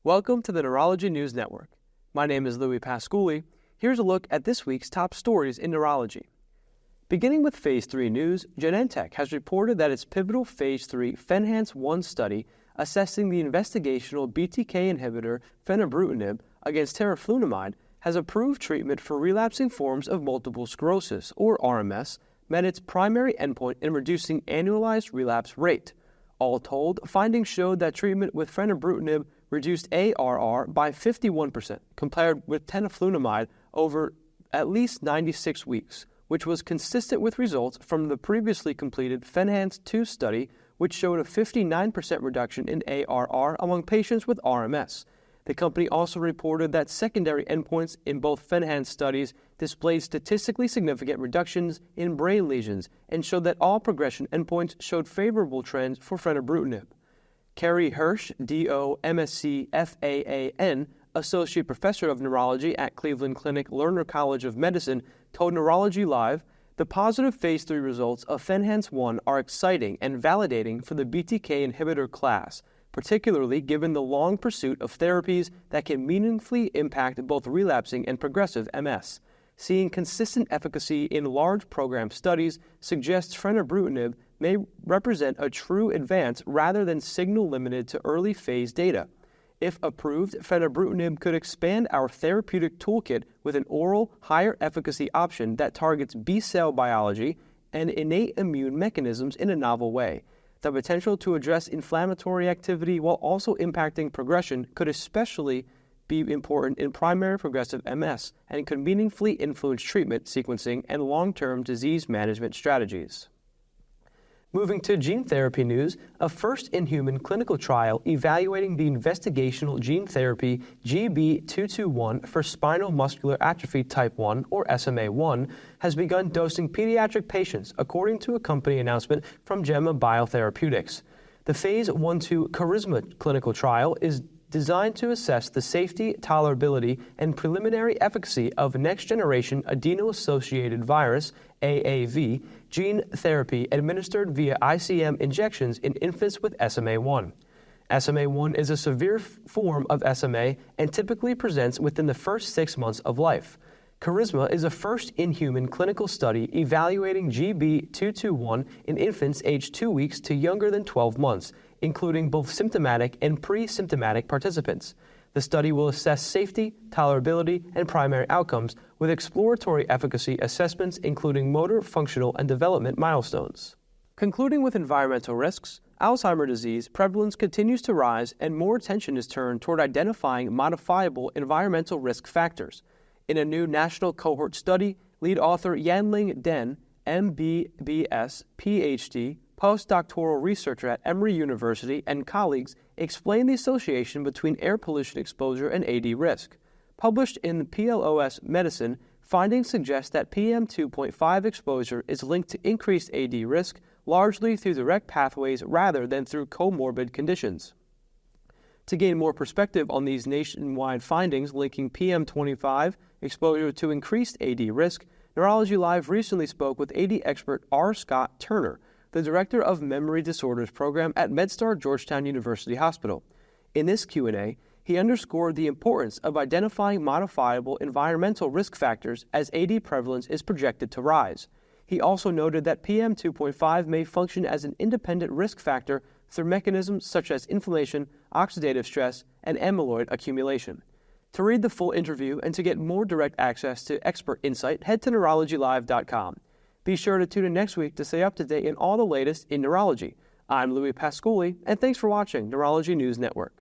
Welcome to the Neurology News Network. My name is Louis Pasculi. Here's a look at this week's top stories in neurology. Beginning with Phase 3 news, Genentech has reported that its pivotal Phase 3 FENHANCE 1 study assessing the investigational BTK inhibitor fenebrutinib against teriflunomide has approved treatment for relapsing forms of multiple sclerosis, or RMS, met its primary endpoint in reducing annualized relapse rate. All told, findings showed that treatment with fenebrutinib reduced ARR by 51% compared with teriflunomide over at least 96 weeks, which was consistent with results from the previously completed FENHANCE 2 study, which showed a 59% reduction in ARR among patients with RMS. The company also reported that secondary endpoints in both FENHANCE studies displayed statistically significant reductions in brain lesions and showed that all progression endpoints showed favorable trends for fenebrutinib. Carrie Hirsch, D.O., MSc, FAAN, Associate Professor of Neurology at Cleveland Clinic Lerner College of Medicine, told NeurologyLive, the positive Phase 3 results of FENHANCE 1 are exciting and validating for the BTK inhibitor class, particularly given the long pursuit of therapies that can meaningfully impact both relapsing and progressive MS. Seeing consistent efficacy in large program studies suggests fenebrutinib may represent a true advance rather than signal limited to early phase data. If approved, fenebrutinib could expand our therapeutic toolkit with an oral, higher efficacy option that targets B-cell biology and innate immune mechanisms in a novel way. The potential to address inflammatory activity while also impacting progression could especially be important in primary progressive MS and could meaningfully influence treatment sequencing and long-term disease management strategies. Moving to gene therapy news, a first-in-human clinical trial evaluating the investigational gene therapy GB221 for spinal muscular atrophy type 1, or SMA1, has begun dosing pediatric patients, according to a company announcement from Gemma Biotherapeutics. The Phase 1/2 Charisma clinical trial is designed to assess the safety, tolerability, and preliminary efficacy of next-generation adeno-associated virus, AAV, gene therapy administered via ICM injections in infants with SMA1. SMA1 is a severe form of SMA and typically presents within the first 6 months of life. Charisma is a first-in-human clinical study evaluating GB221 in infants aged 2 weeks to younger than 12 months, including both symptomatic and pre-symptomatic participants. The study will assess safety, tolerability, and primary outcomes with exploratory efficacy assessments including motor, functional, and development milestones. Concluding with environmental risks, Alzheimer's disease prevalence continues to rise and more attention is turned toward identifying modifiable environmental risk factors. In a new national cohort study, lead author Yanling Den, MBBS, PhD, postdoctoral researcher at Emory University, and colleagues explain the association between air pollution exposure and AD risk. Published in PLOS Medicine, findings suggest that PM2.5 exposure is linked to increased AD risk, largely through direct pathways rather than through comorbid conditions. To gain more perspective on these nationwide findings linking PM25 exposure to increased AD risk, NeurologyLive recently spoke with AD expert R. Scott Turner, the Director of Memory Disorders Program at MedStar Georgetown University Hospital. In this Q&A, he underscored the importance of identifying modifiable environmental risk factors as AD prevalence is projected to rise. He also noted that PM2.5 may function as an independent risk factor through mechanisms such as inflammation, oxidative stress, and amyloid accumulation. To read the full interview and to get more direct access to expert insight, head to NeurologyLive.com. Be sure to tune in next week to stay up to date in all the latest in neurology. I'm Louis Pasculi, and thanks for watching Neurology News Network.